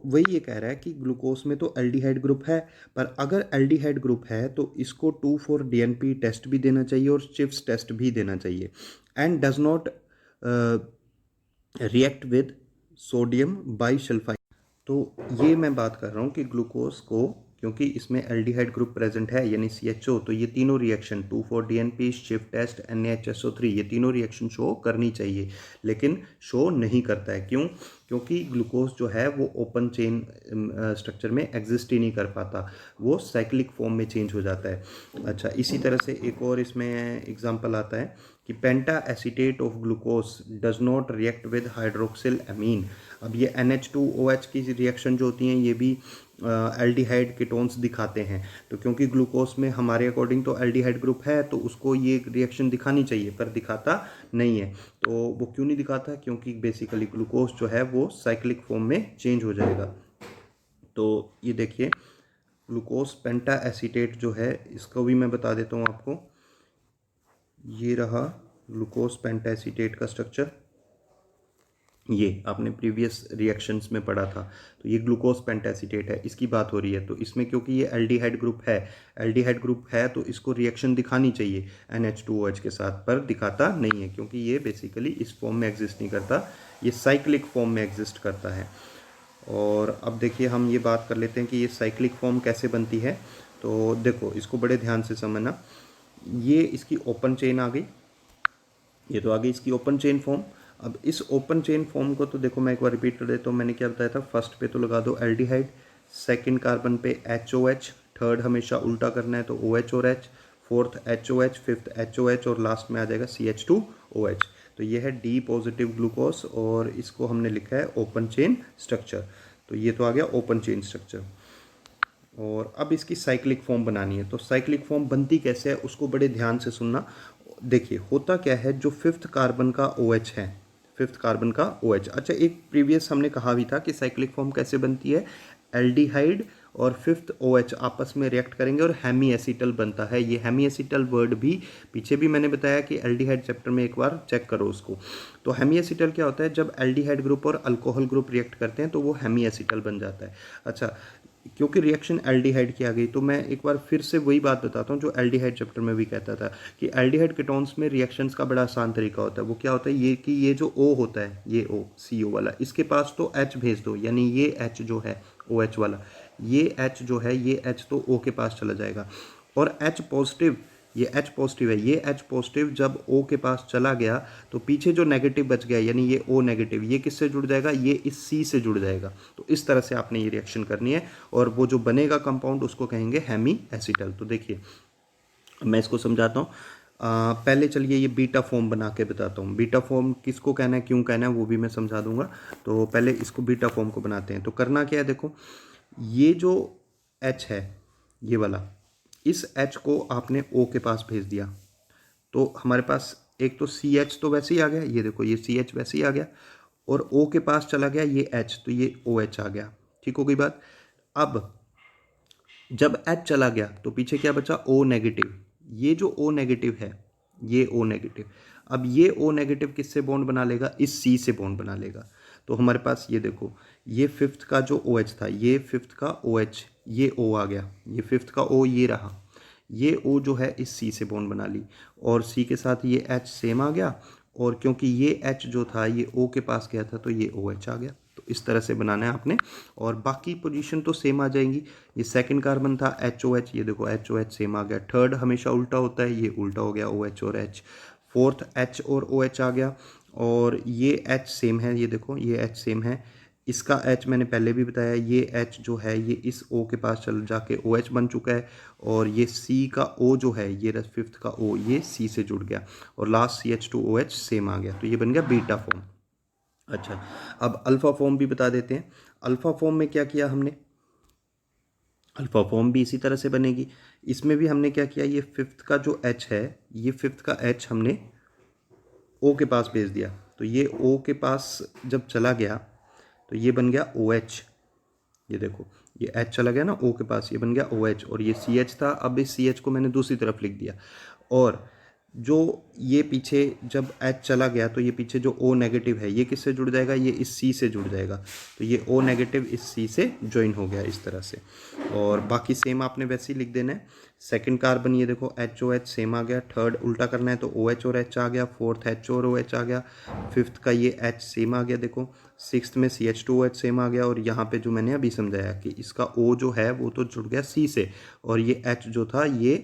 वही ये कह रहा है कि ग्लूकोज में तो एल्डिहाइड ग्रुप है, पर अगर एल्डिहाइड ग्रुप है तो इसको 2,4-DNP टेस्ट भी देना चाहिए और चिप्स टेस्ट भी देना चाहिए, and does not react with sodium bisulphide. तो ये मैं बात कर रहा हूँ कि ग्लूकोज को, क्योंकि इसमें एल्डिहाइड ग्रुप प्रेजेंट है यानी CHO, तो ये तीनों reaction 2,4-DNP, shift test, NaHSO3, ये तीनों रिएक्शन शो करनी चाहिए, लेकिन शो नहीं करता है। क्यों? क्योंकि ग्लूकोज जो है वो ओपन चेन स्ट्रक्चर में एग्जिस्ट ही नहीं कर पाता, वो साइक्लिक फॉर्म में चेंज हो जाता है। अच्छा, इसी तरह से एक और इसमें एग्जांपल आता है कि penta acetate of glucose does not react with hydroxyl amine. अब ये NH2OH की रिएक्शन जो होती हैं ये भी एल्डिहाइड कीटोन्स दिखाते हैं, तो क्योंकि ग्लूकोज में हमारे अकॉर्डिंग तो एल्डिहाइड ग्रुप है तो उसको ये रिएक्शन दिखानी चाहिए, पर दिखाता नहीं है। तो वो क्यों नहीं दिखाता? क्योंकि बेसिकली ग्लूकोज जो है वो साइक्लिक फॉर्म में चेंज हो जाएगा। तो ये देखिए, ग्लूकोज पेंटा एसीटेट जो है, इसको भी मैं बता देता हूँ आपको। ये रहा ग्लूकोज पेंटा एसीटेट का स्ट्रक्चर, ये आपने प्रीवियस रिएक्शंस में पढ़ा था। तो ये ग्लूकोज पेंटासीटेट है, इसकी बात हो रही है। तो इसमें क्योंकि ये एल्डिहाइड ग्रुप है तो इसको रिएक्शन दिखानी चाहिए NH2OH के साथ, पर दिखाता नहीं है क्योंकि ये बेसिकली इस फॉर्म में एग्जिस्ट नहीं करता, ये साइक्लिक फॉर्म में एग्जिस्ट करता है। और अब देखिए, हम ये बात कर लेते हैं कि ये साइक्लिक फॉर्म कैसे बनती है। तो देखो, इसको बड़े ध्यान से समझना। ये इसकी ओपन चेन आ गई, ये तो आ गई इसकी ओपन चेन फॉर्म। अब इस ओपन चेन फॉर्म को तो देखो, मैं एक बार रिपीट कर देता हूँ, मैंने क्या बताया था। फर्स्ट पे तो लगा दो एल्डिहाइड, सेकंड कार्बन पे HOH, थर्ड हमेशा उल्टा करना है तो OH और H, fourth HOH, fifth HOH और लास्ट में आ जाएगा CH2OH। तो ये है D पॉजिटिव ग्लूकोज और इसको हमने लिखा है ओपन चेन स्ट्रक्चर। तो ये तो आ गया ओपन चेन स्ट्रक्चर। और अब इसकी साइक्लिक फॉर्म बनानी है, तो साइक्लिक फॉर्म बनती कैसे है उसको बड़े ध्यान से सुनना। देखिए, होता क्या है, जो फिफ्थ कार्बन का OH है, फिफ्थ कार्बन का OH, अच्छा एक प्रीवियस हमने कहा भी था कि साइक्लिक फॉर्म कैसे बनती है, एल्डिहाइड और फिफ्थ OH आपस में रिएक्ट करेंगे और हेमी एसिटल बनता है। ये हेमी एसिटल वर्ड भी पीछे भी मैंने बताया कि एल्डिहाइड चैप्टर में एक बार चेक करो उसको। तो हेमी एसिटल क्या होता है, जब एल्डिहाइड ग्रुप और अल्कोहल ग्रुप रिएक्ट करते हैं तो वो हेमी एसिटल बन जाता है। अच्छा, क्योंकि रिएक्शन एल्डिहाइड की आ गई तो मैं एक बार फिर से वही बात बताता हूँ जो एल्डिहाइड चैप्टर में भी कहता था कि एल्डिहाइड कीटोन्स में रिएक्शंस का बड़ा आसान तरीका होता है। वो क्या होता है, ये कि ये जो O होता है, ये O CO वाला, इसके पास तो H भेज दो, यानी ये H जो है OH वाला, ये H जो है, ये H तो O के पास चला जाएगा। और H पॉजिटिव, ये H पॉजिटिव है, ये H पॉजिटिव जब O के पास चला गया तो पीछे जो नेगेटिव बच गया, यानी ये O नेगेटिव, ये किससे जुड़ जाएगा, ये इस C से जुड़ जाएगा। तो इस तरह से आपने ये रिएक्शन करनी है और वो जो बनेगा कंपाउंड उसको कहेंगे हेमी एसिटल। तो देखिए, मैं इसको समझाता हूँ। पहले चलिए ये बीटा फॉर्म बना के बताता हूँ। बीटा फॉर्म किसको कहना है, क्यों कहना है, वो भी मैं समझा दूंगा। तो पहले इसको बीटा फॉर्म को बनाते हैं। तो करना क्या है, देखो, ये जो H है, ये वाला, इस H को आपने O के पास भेज दिया तो हमारे पास एक तो CH तो वैसे ही आ गया, ये देखो ये CH वैसे ही आ गया, और O के पास चला गया ये H, तो ये OH आ गया। ठीक हो गई बात। अब जब H चला गया तो पीछे क्या बचा, O नेगेटिव। ये जो O नेगेटिव है, ये O नेगेटिव, अब ये O नेगेटिव किससे बॉन्ड बना लेगा, इस C से बॉन्ड बना लेगा। तो हमारे पास ये देखो, ये फिफ्थ का जो OH था, ये फिफ्थ का OH, ये O आ गया, ये फिफ्थ का O ये रहा, ये O जो है इस C से बॉन्ड बना ली, और C के साथ ये H सेम आ गया, और क्योंकि ये H जो था ये O के पास गया था तो ये OH आ गया। तो इस तरह से बनाना है आपने, और बाकी पोजीशन तो सेम आ जाएंगी। ये सेकंड कार्बन था HOH, ये देखो HOH सेम आ गया। थर्ड हमेशा उल्टा होता है, ये उल्टा हो गया OH और H। फोर्थ H और OH आ गया, और ये H सेम है, ये देखो ये H सेम है। इसका H मैंने पहले भी बताया, ये H जो है ये इस O के पास चल जाके OH बन चुका है, और ये C का O जो है, ये फिफ्थ का O, ये C से जुड़ गया, और लास्ट CH2OH सेम आ गया। तो ये बन गया बीटा फॉर्म। अच्छा, अब अल्फा फॉर्म भी बता देते हैं। अल्फा फॉर्म में क्या किया हमने, अल्फा फॉर्म भी इसी तरह से बनेगी। इसमें भी हमने क्या किया, ये फिफ्थ का जो H है, ये फिफ्थ का H हमने O के पास भेज दिया, तो ये O के पास जब चला गया तो ये बन गया OH। ये देखो, ये H चला गया ना O के पास, ये बन गया OH, और ये CH था, अब इस CH को मैंने दूसरी तरफ लिख दिया। और जो ये पीछे जब H चला गया तो ये पीछे जो O नेगेटिव है ये किससे जुड़ जाएगा, ये इस C से जुड़ जाएगा। तो ये O नेगेटिव इस C से ज्वाइन हो गया इस तरह से। और बाकी सेम आपने वैसे ही लिख देना है। सेकंड कार्बन ये देखो HOH सेम आ गया, थर्ड उल्टा करना है तो OH और H आ गया, फोर्थ H और OH आ गया, फिफ्थ का ये H सेम आ गया देखो, सिक्स्थ में CH2OH सेम आ गया। और यहाँ पे जो मैंने अभी समझाया कि इसका O जो है वो तो जुड़ गया C से, और ये H जो था ये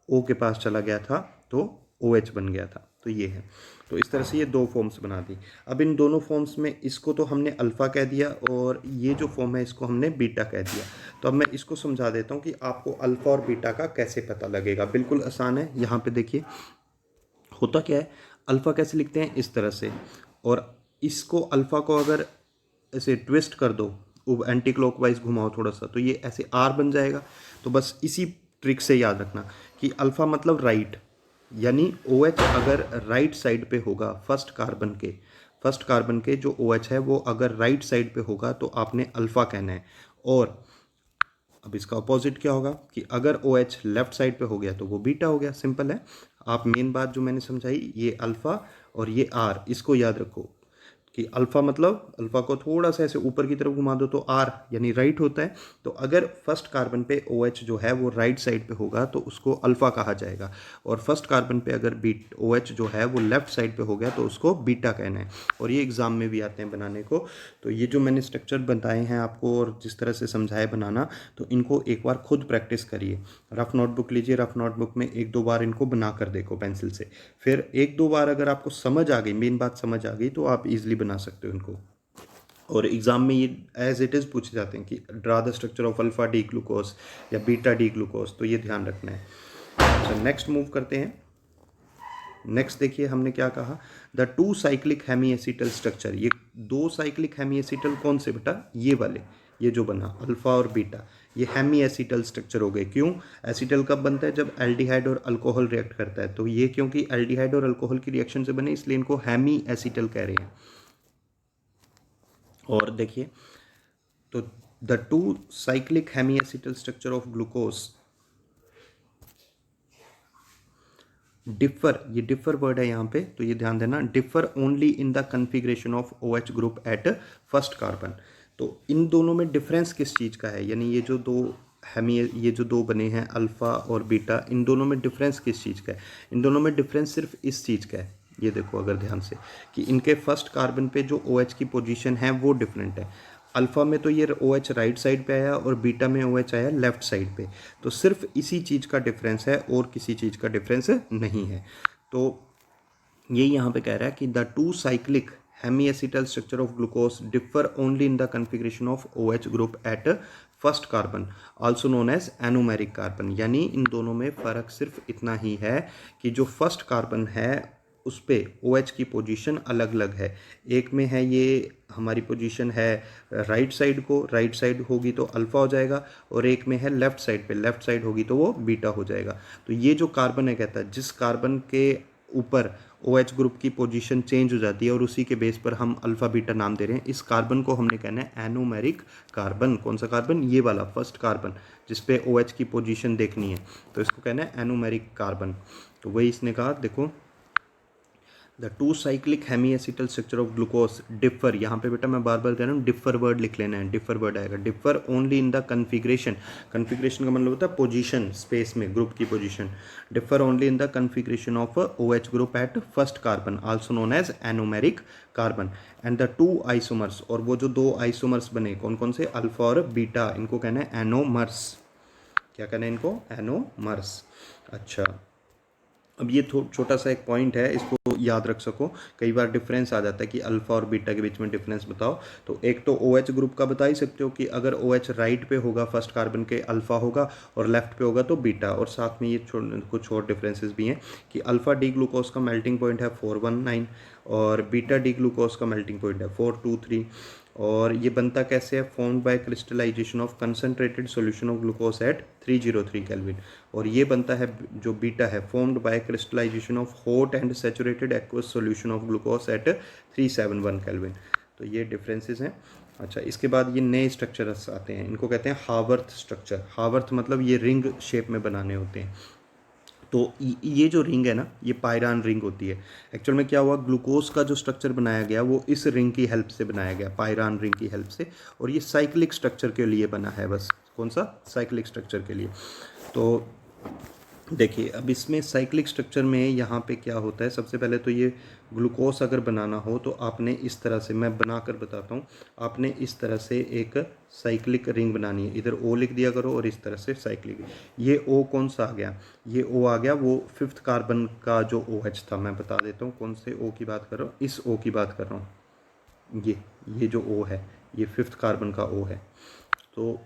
O के पास चला गया था तो OH बन गया था। तो ये है। तो इस तरह से ये दो फॉर्म्स बना दी। अब इन दोनों फॉर्म्स में इसको तो हमने अल्फ़ा कह दिया और ये जो फॉर्म है इसको हमने बीटा कह दिया। तो अब मैं इसको समझा देता हूँ कि आपको अल्फ़ा और बीटा का कैसे पता लगेगा। बिल्कुल आसान है। यहाँ पे देखिए होता क्या है, अल्फ़ा कैसे लिखते हैं, इस तरह से, और इसको अल्फ़ा को अगर ऐसे ट्विस्ट कर दो, एंटी क्लॉकवाइज घुमाओ थोड़ा सा, तो ये ऐसे आर बन जाएगा। तो बस इसी ट्रिक से याद रखना कि अल्फ़ा मतलब राइट, यानी ओ एच अगर राइट साइड पे होगा फर्स्ट कार्बन के जो ओ एच है वो अगर राइट साइड पे होगा तो आपने अल्फ़ा कहना है। और अब इसका अपोजिट क्या होगा कि अगर ओ एच लेफ्ट साइड पे हो गया तो वो बीटा हो गया। सिंपल है। आप मेन बात जो मैंने समझाई, ये अल्फ़ा और ये आर, इसको याद रखो कि अल्फ़ा मतलब अल्फ़ा को थोड़ा सा ऐसे ऊपर की तरफ घुमा दो तो आर यानी राइट होता है। तो अगर फर्स्ट कार्बन पे ओ एच जो है वो राइट साइड पे होगा तो उसको अल्फ़ा कहा जाएगा, और फर्स्ट कार्बन पे अगर बीट ओ एच जो है वो लेफ्ट साइड पे हो गया तो उसको बीटा कहना है। और ये एग्ज़ाम में भी आते हैं बनाने को। तो ये जो मैंने स्ट्रक्चर बताए हैं आपको और जिस तरह से समझाए बनाना, तो इनको एक बार खुद प्रैक्टिस करिए। रफ नोटबुक लीजिए, रफ नोटबुक में एक दो बार इनको बना कर देखो पेंसिल से। फिर एक दो बार अगर आपको समझ आ गई, मेन बात समझ आ गई, तो आप इजीली बना सकते हो इनको। और एग्जाम में ये एज इट इज़ पूछे जाते हैं कि draw the structure of alpha D glucose या बीटा डी ग्लूकोज, तो ये ध्यान रखना है। अच्छा, नेक्स्ट मूव करते हैं। नेक्स्ट देखिए हमने क्या कहा, the two cyclic hemiacetal structure. ये दो साइक्लिक हेमी एसिटल कौन से बेटा, ये वाले, ये जो बना अल्फा और बीटा, ये हेमी एसिटल स्ट्रक्चर हो गए। क्यों, एसिटल कब बनता है, जब एल्डिहाइड और अल्कोहल रिएक्ट करता है। तो ये क्योंकि एल्डिहाइड और अल्कोहल की रिएक्शन से बने इसलिए इनको हेमी एसिटल कह रहे हैं। और देखिए, तो the two cyclic hemiacetal structure of glucose differ, ये डिफर वर्ड है यहाँ पे, तो ये ध्यान देना, differ only in the configuration of O H group at first carbon. तो इन दोनों में डिफरेंस किस चीज़ का है, यानी ये जो दो हेमी, ये जो दो बने हैं अल्फ़ा और बीटा, इन दोनों में डिफरेंस किस चीज़ का है, इन दोनों में डिफरेंस सिर्फ इस चीज़ का है। ये देखो अगर ध्यान से कि इनके फर्स्ट कार्बन पे जो ओ एच की पोजीशन है वो डिफरेंट है। अल्फ़ा में तो ये ओ एच राइट साइड पे आया और बीटा में ओ एच आया लेफ्ट साइड पे। तो सिर्फ इसी चीज़ का डिफरेंस है और किसी चीज़ का डिफरेंस नहीं है। तो ये यहाँ पे कह रहा है कि the two cyclic hemiacetal structure of glucose differ only in the configuration of O H group at first carbon, also known as anomeric carbon. यानी इन दोनों में फ़र्क सिर्फ इतना ही है कि जो फर्स्ट कार्बन है उस पे ओ एच की पोजीशन अलग अलग है। एक में है ये हमारी पोजीशन है राइट साइड को, राइट साइड होगी तो अल्फ़ा हो जाएगा, और एक में है लेफ्ट साइड पे, लेफ्ट साइड होगी तो वो बीटा हो जाएगा। तो ये जो कार्बन है, कहता है जिस कार्बन के ऊपर ओ एच ग्रुप की पोजीशन चेंज हो जाती है और उसी के बेस पर हम अल्फ़ा बीटा नाम दे रहे हैं, इस कार्बन को हमने कहना है एनोमेरिक कार्बन। कौन सा कार्बन, ये वाला फर्स्ट कार्बन जिस पे ओ एच की पोजीशन देखनी है, तो इसको कहना है एनोमेरिक कार्बन। तो वही इसने कहा, देखो the two cyclic hemiacetal structure of glucose differ, यहाँ पे बेटा मैं बार बार कह रहा हूँ डिफर वर्ड लिख लेना है, डिफर वर्ड आएगा। Differ only in the configuration, configuration का मतलब होता है पोजीशन, स्पेस में ग्रुप की position. Differ only in the configuration of O H group at first carbon, also known as anomeric carbon. And the two isomers, और वो जो दो आइसोमर्स बने कौन कौन से, अल्फा और बीटा, इनको कहना है एनोमर्स। क्या कहना है इनको, एनोमर्स। अच्छा, अब ये छोटा सा एक पॉइंट है, इसको याद रख सको। कई बार डिफरेंस आ जाता है कि अल्फ़ा और बीटा के बीच में डिफरेंस बताओ। तो एक तो ओ एच ग्रुप का बता ही सकते हो कि अगर ओ एच राइट पे होगा फर्स्ट कार्बन के अल्फ़ा होगा और लेफ्ट पे होगा तो बीटा। और साथ में ये कुछ और डिफरेंसेस भी हैं कि अल्फ़ा डी ग्लूकोज का मेल्टिंग पॉइंट है 419 और बीटा डी ग्लूकोज का मेल्टिंग पॉइंट है 423। और ये बनता कैसे है, formed by crystallisation of concentrated solution of glucose at 303 kelvin. और ये बनता है जो बीटा है, formed by crystallisation of hot and saturated aqueous solution of glucose at 371 kelvin. तो ये डिफरेंसेस हैं। अच्छा, इसके बाद ये नए स्ट्रक्चर्स आते हैं, इनको कहते हैं हावर्थ स्ट्रक्चर। हावर्थ मतलब ये रिंग शेप में बनाने होते हैं। तो ये जो रिंग है ना, ये पायरान रिंग होती है। एक्चुअल में क्या हुआ, ग्लूकोज का जो स्ट्रक्चर बनाया गया वो इस रिंग की हेल्प से बनाया गया, पायरान रिंग की हेल्प से। और ये साइक्लिक स्ट्रक्चर के लिए बना है बस। कौन सा? साइक्लिक स्ट्रक्चर के लिए। तो देखिए अब इसमें साइक्लिक स्ट्रक्चर में यहाँ पे क्या होता है, सबसे पहले तो ये ग्लूकोज अगर बनाना हो तो आपने इस तरह से, मैं बनाकर बताता हूँ, आपने इस तरह से एक साइक्लिक रिंग बनानी है। इधर ओ लिख दिया करो और इस तरह से साइक्लिक। ये ओ कौन सा आ गया? ये ओ आ गया वो 5th कार्बन का जो OH था। मैं बता देता हूँ कौन से ओ की बात कर रहा हूँ, इस ओ की बात कर रहा हूँ। ये जो ओ है ये 5th कार्बन का ओ है। तो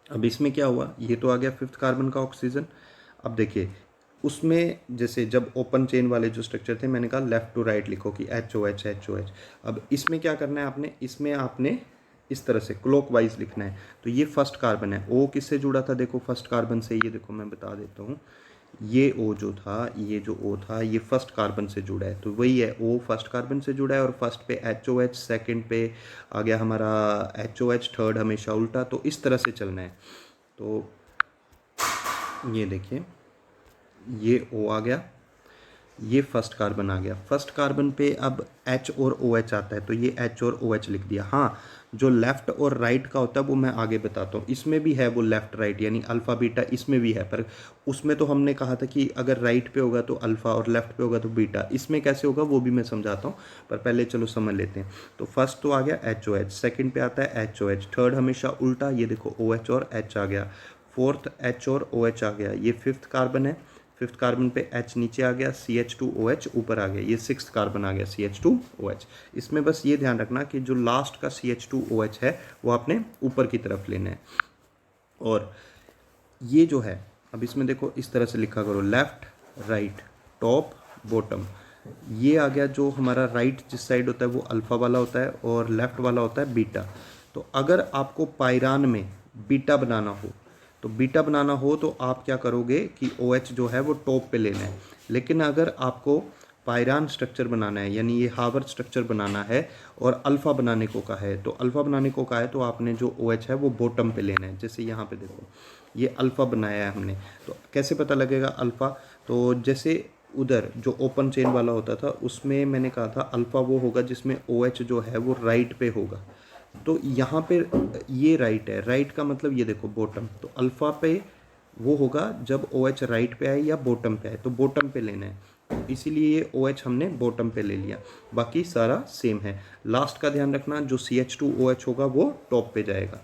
अब इसमें क्या हुआ, ये तो आ गया 5th कार्बन का ऑक्सीजन। अब देखिए उसमें जैसे जब ओपन चेन वाले जो स्ट्रक्चर थे, मैंने कहा लेफ़्ट टू राइट लिखो कि HOH HOH। अब इसमें क्या करना है आपने, इसमें आपने इस तरह से क्लॉकवाइज लिखना है। तो ये फर्स्ट कार्बन है, ओ किससे जुड़ा था? देखो फर्स्ट कार्बन से। ये देखो मैं बता देता हूँ, ये ओ जो था, ये जो ओ था, ये फर्स्ट कार्बन से जुड़ा है। तो वही है, ओ फर्स्ट कार्बन से जुड़ा है और फर्स्ट पे HOH, सेकंड पे आ गया हमारा HOH, थर्ड हमेशा उल्टा। तो इस तरह से चलना है। तो ये देखिए ये ओ आ गया, ये फर्स्ट कार्बन आ गया। फर्स्ट कार्बन पे अब H और OH आता है, तो ये H और OH लिख दिया। हाँ, जो लेफ़्ट और राइट का होता है वो मैं आगे बताता हूँ। इसमें भी है वो लेफ़्ट राइट, यानी अल्फ़ा बीटा इसमें भी है, पर उसमें तो हमने कहा था कि अगर राइट पे होगा तो अल्फ़ा और लेफ़्ट पे होगा तो बीटा। इसमें कैसे होगा वो भी मैं समझाता हूँ, पर पहले चलो समझ लेते हैं। तो फर्स्ट तो आ गया HOH, सेकेंड पे आता है HOH, थर्ड हमेशा उल्टा, ये देखो OH और H आ गया, फोर्थ H और OH आ गया, ये 5th कार्बन है। 5th कार्बन पे H नीचे आ गया, CH2OH ऊपर आ गया, ये 6th कार्बन आ गया, CH2OH। इसमें बस ये ध्यान रखना कि जो लास्ट का CH2OH है वो आपने ऊपर की तरफ लेना है। और ये जो है, अब इसमें देखो इस तरह से लिखा करो, लेफ़्ट राइट टॉप बॉटम। ये आ गया, जो हमारा राइट जिस साइड होता है वो अल्फ़ा वाला होता है और लेफ़्ट वाला होता है बीटा। तो अगर आपको पायरान में बीटा बनाना हो, तो आप क्या करोगे कि OH जो है वो टॉप पे लेना है। लेकिन अगर आपको पायरान स्ट्रक्चर बनाना है, यानी ये हार्वर्ड स्ट्रक्चर बनाना है और अल्फ़ा बनाने को कहा है, तो अल्फ़ा बनाने को कहा है तो आपने जो OH है वो बॉटम पे लेना है। जैसे यहाँ पे देखो ये अल्फ़ा बनाया है हमने, तो कैसे पता लगेगा अल्फ़ा? तो जैसे उधर जो ओपन चेन वाला होता था उसमें मैंने कहा था अल्फ़ा वो होगा जिसमें OH जो है वो राइट पे होगा। तो यहाँ पे ये राइट है, राइट का मतलब ये देखो बॉटम। तो अल्फ़ा पे वो होगा जब OH राइट पे आए या बॉटम पे आए, तो बॉटम पे लेना है। तो इसीलिए ये OH हमने बॉटम पे ले लिया, बाकी सारा सेम है। लास्ट का ध्यान रखना, जो CH2OH होगा वो टॉप पे जाएगा।